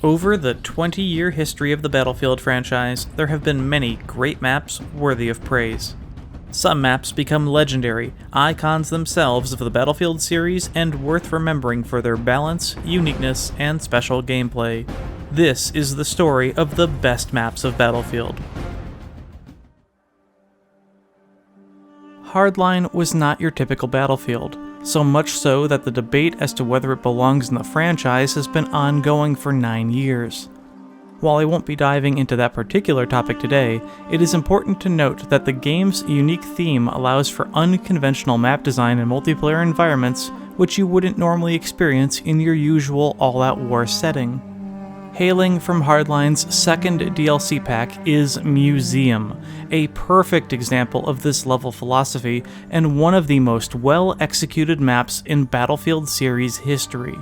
Over the 20-year history of the Battlefield franchise, there have been many great maps worthy of praise. Some maps become legendary, icons themselves of the Battlefield series and worth remembering for their balance, uniqueness, and special gameplay. This is the story of the best maps of Battlefield. Hardline was not your typical Battlefield, so much so that the debate as to whether it belongs in the franchise has been ongoing for 9 years. While I won't be diving into that particular topic today, it is important to note that the game's unique theme allows for unconventional map design and multiplayer environments which you wouldn't normally experience in your usual all-out war setting. Hailing from Hardline's second DLC pack is Museum, a perfect example of this level philosophy and one of the most well-executed maps in Battlefield series history.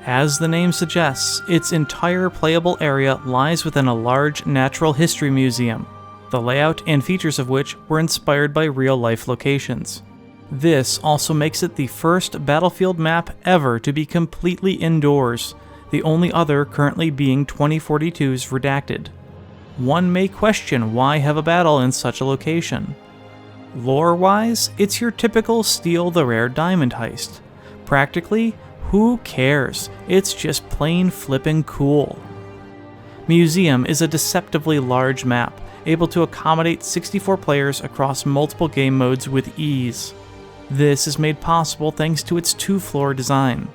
As the name suggests, its entire playable area lies within a large natural history museum, the layout and features of which were inspired by real-life locations. This also makes it the first Battlefield map ever to be completely indoors, the only other currently being 2042's Redacted. One may question why have a battle in such a location. Lore-wise, it's your typical steal the rare diamond heist. Practically, who cares? It's just plain flippin' cool. Museum is a deceptively large map, able to accommodate 64 players across multiple game modes with ease. This is made possible thanks to its 2-floor design.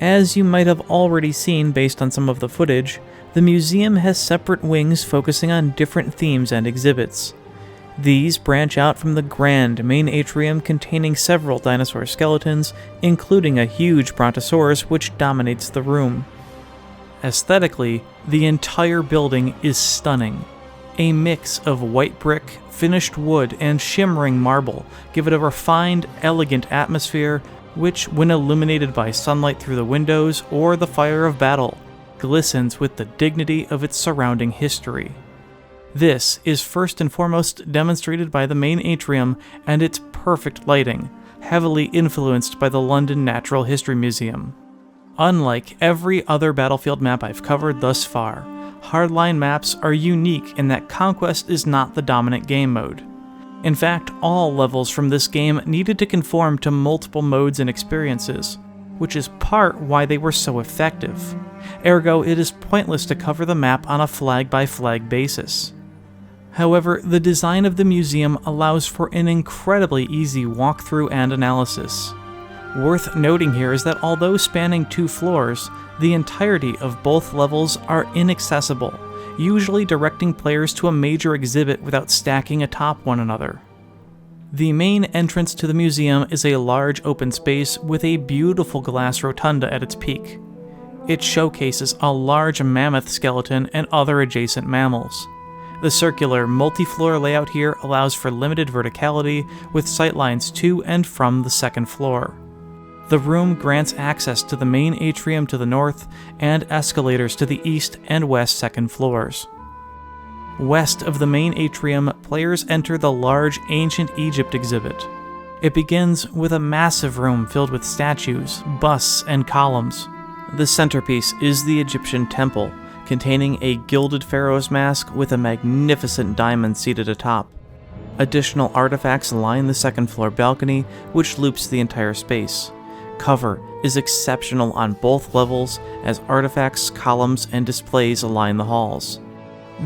As you might have already seen based on some of the footage, the museum has separate wings focusing on different themes and exhibits. These branch out from the grand main atrium containing several dinosaur skeletons, including a huge brontosaurus which dominates the room. Aesthetically, the entire building is stunning. A mix of white brick, finished wood, and shimmering marble give it a refined, elegant atmosphere which, when illuminated by sunlight through the windows or the fire of battle, glistens with the dignity of its surrounding history. This is first and foremost demonstrated by the main atrium and its perfect lighting, heavily influenced by the London Natural History Museum. Unlike every other Battlefield map I've covered thus far, Hardline maps are unique in that Conquest is not the dominant game mode. In fact, all levels from this game needed to conform to multiple modes and experiences, which is part why they were so effective. Ergo, it is pointless to cover the map on a flag-by-flag basis. However, the design of the museum allows for an incredibly easy walkthrough and analysis. Worth noting here is that although spanning 2 floors, the entirety of both levels are inaccessible, usually directing players to a major exhibit without stacking atop one another. The main entrance to the museum is a large open space with a beautiful glass rotunda at its peak. It showcases a large mammoth skeleton and other adjacent mammals. The circular, multi-floor layout here allows for limited verticality with sightlines to and from the second floor. The room grants access to the main atrium to the north and escalators to the east and west second floors. West of the main atrium, players enter the large Ancient Egypt exhibit. It begins with a massive room filled with statues, busts, and columns. The centerpiece is the Egyptian temple, containing a gilded pharaoh's mask with a magnificent diamond seated atop. Additional artifacts line the second floor balcony, which loops the entire space. Cover is exceptional on both levels as artifacts, columns, and displays align the halls.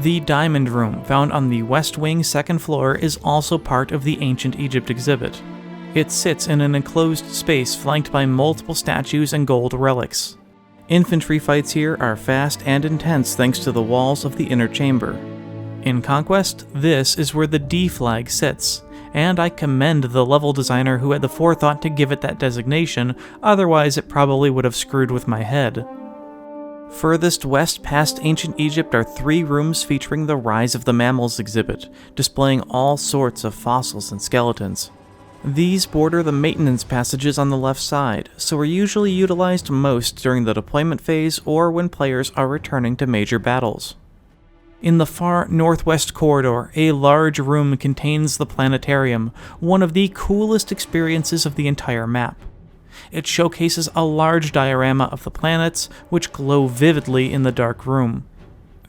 The Diamond Room, found on the West Wing second floor, is also part of the Ancient Egypt exhibit. It sits in an enclosed space flanked by multiple statues and gold relics. Infantry fights here are fast and intense thanks to the walls of the inner chamber. In Conquest, this is where the D flag sits, and I commend the level designer who had the forethought to give it that designation, otherwise it probably would have screwed with my head. Furthest west past Ancient Egypt are 3 rooms featuring the Rise of the Mammals exhibit, displaying all sorts of fossils and skeletons. These border the maintenance passages on the left side, so are usually utilized most during the deployment phase or when players are returning to major battles. In the far northwest corridor, a large room contains the planetarium, one of the coolest experiences of the entire map. It showcases a large diorama of the planets, which glow vividly in the dark room.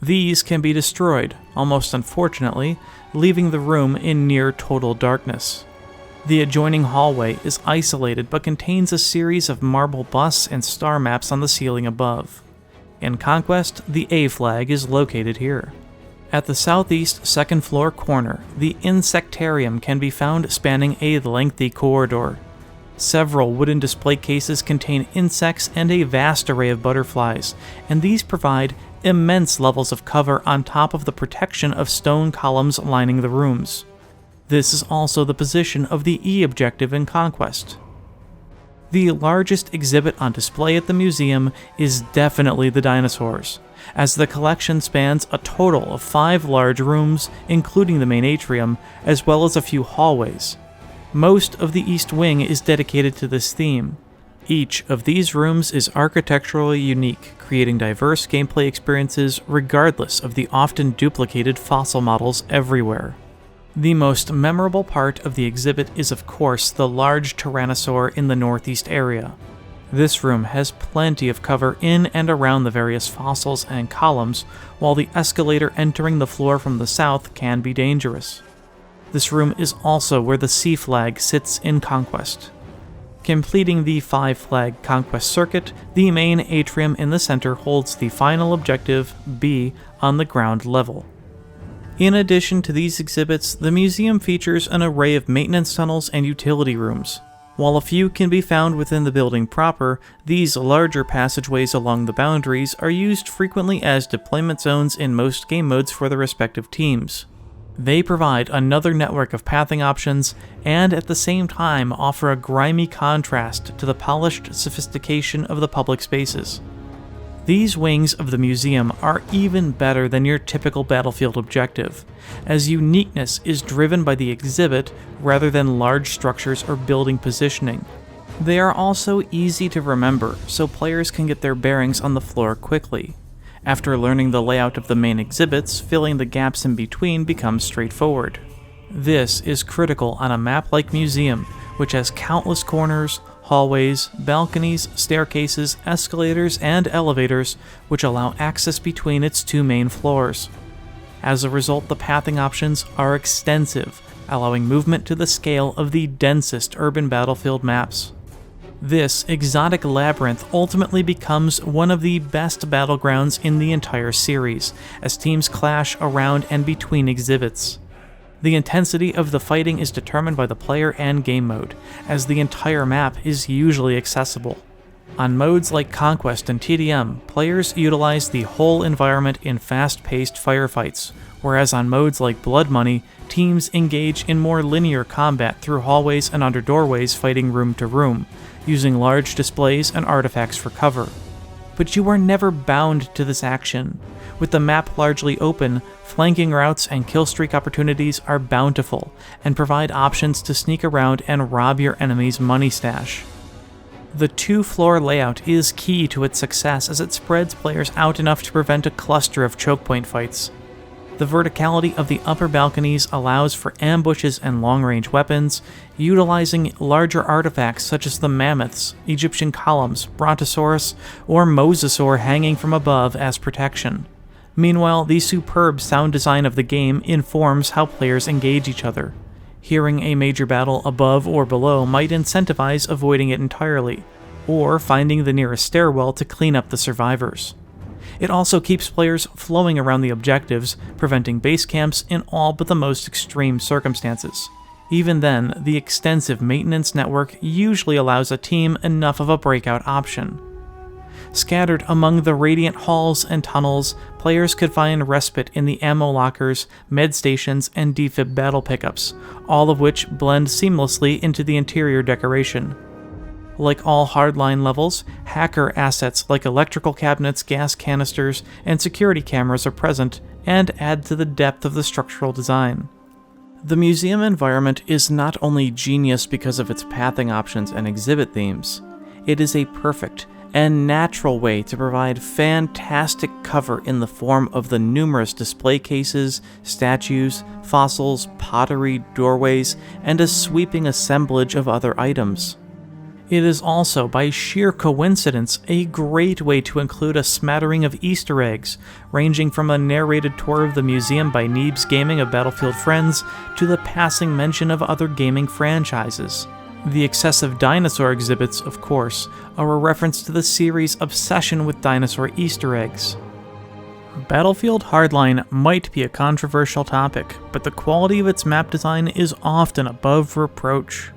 These can be destroyed, almost unfortunately, leaving the room in near total darkness. The adjoining hallway is isolated but contains a series of marble busts and star maps on the ceiling above. In Conquest, the A flag is located here. At the southeast second floor corner, the Insectarium can be found spanning a lengthy corridor. Several wooden display cases contain insects and a vast array of butterflies, and these provide immense levels of cover on top of the protection of stone columns lining the rooms. This is also the position of the E objective in Conquest. The largest exhibit on display at the museum is definitely the dinosaurs, as the collection spans a total of 5 large rooms, including the main atrium, as well as a few hallways. Most of the East Wing is dedicated to this theme. Each of these rooms is architecturally unique, creating diverse gameplay experiences regardless of the often duplicated fossil models everywhere. The most memorable part of the exhibit is of course the large Tyrannosaur in the northeast area. This room has plenty of cover in and around the various fossils and columns, while the escalator entering the floor from the south can be dangerous. This room is also where the C flag sits in Conquest. Completing the 5-flag Conquest circuit, the main atrium in the center holds the final objective, B, on the ground level. In addition to these exhibits, the museum features an array of maintenance tunnels and utility rooms. While a few can be found within the building proper, these larger passageways along the boundaries are used frequently as deployment zones in most game modes for the respective teams. They provide another network of pathing options, and at the same time offer a grimy contrast to the polished sophistication of the public spaces. These wings of the museum are even better than your typical Battlefield objective, as uniqueness is driven by the exhibit rather than large structures or building positioning. They are also easy to remember, so players can get their bearings on the floor quickly. After learning the layout of the main exhibits, filling the gaps in between becomes straightforward. This is critical on a map like Museum, which has countless corners, hallways, balconies, staircases, escalators, and elevators, which allow access between its 2 main floors. As a result, the pathing options are extensive, allowing movement to the scale of the densest urban Battlefield maps. This exotic labyrinth ultimately becomes one of the best battlegrounds in the entire series, as teams clash around and between exhibits. The intensity of the fighting is determined by the player and game mode, as the entire map is usually accessible. On modes like Conquest and TDM, players utilize the whole environment in fast-paced firefights, whereas on modes like Blood Money, teams engage in more linear combat through hallways and under doorways fighting room to room, using large displays and artifacts for cover. But you are never bound to this action. With the map largely open, flanking routes and killstreak opportunities are bountiful, and provide options to sneak around and rob your enemy's money stash. The 2-floor layout is key to its success as it spreads players out enough to prevent a cluster of choke point fights. The verticality of the upper balconies allows for ambushes and long-range weapons, utilizing larger artifacts such as the mammoths, Egyptian columns, Brontosaurus, or Mosasaur hanging from above as protection. Meanwhile, the superb sound design of the game informs how players engage each other. Hearing a major battle above or below might incentivize avoiding it entirely, or finding the nearest stairwell to clean up the survivors. It also keeps players flowing around the objectives, preventing base camps in all but the most extreme circumstances. Even then, the extensive maintenance network usually allows a team enough of a breakout option. Scattered among the radiant halls and tunnels, players could find respite in the ammo lockers, med stations, and defib battle pickups, all of which blend seamlessly into the interior decoration. Like all Hardline levels, hacker assets like electrical cabinets, gas canisters, and security cameras are present and add to the depth of the structural design. The museum environment is not only genius because of its pathing options and exhibit themes, it is a perfect and natural way to provide fantastic cover in the form of the numerous display cases, statues, fossils, pottery, doorways, and a sweeping assemblage of other items. It is also, by sheer coincidence, a great way to include a smattering of Easter eggs, ranging from a narrated tour of the museum by Neebs Gaming of Battlefield Friends to the passing mention of other gaming franchises. The excessive dinosaur exhibits, of course, are a reference to the series' obsession with dinosaur Easter eggs. Battlefield Hardline might be a controversial topic, but the quality of its map design is often above reproach.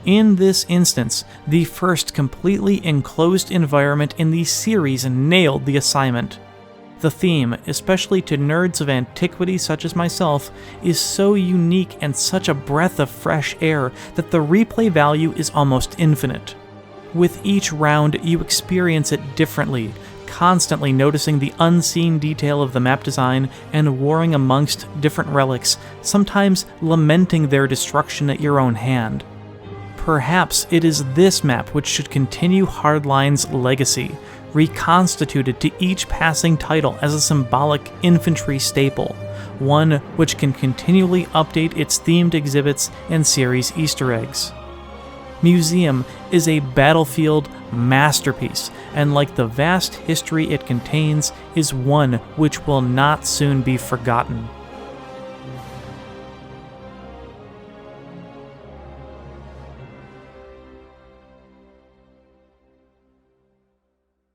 In this instance, the first completely enclosed environment in the series nailed the assignment. The theme, especially to nerds of antiquity such as myself, is so unique and such a breath of fresh air that the replay value is almost infinite. With each round, you experience it differently, constantly noticing the unseen detail of the map design and warring amongst different relics, sometimes lamenting their destruction at your own hand. Perhaps it is this map which should continue Hardline's legacy, reconstituted to each passing title as a symbolic infantry staple, one which can continually update its themed exhibits and series Easter eggs. Museum is a Battlefield masterpiece, and like the vast history it contains, is one which will not soon be forgotten.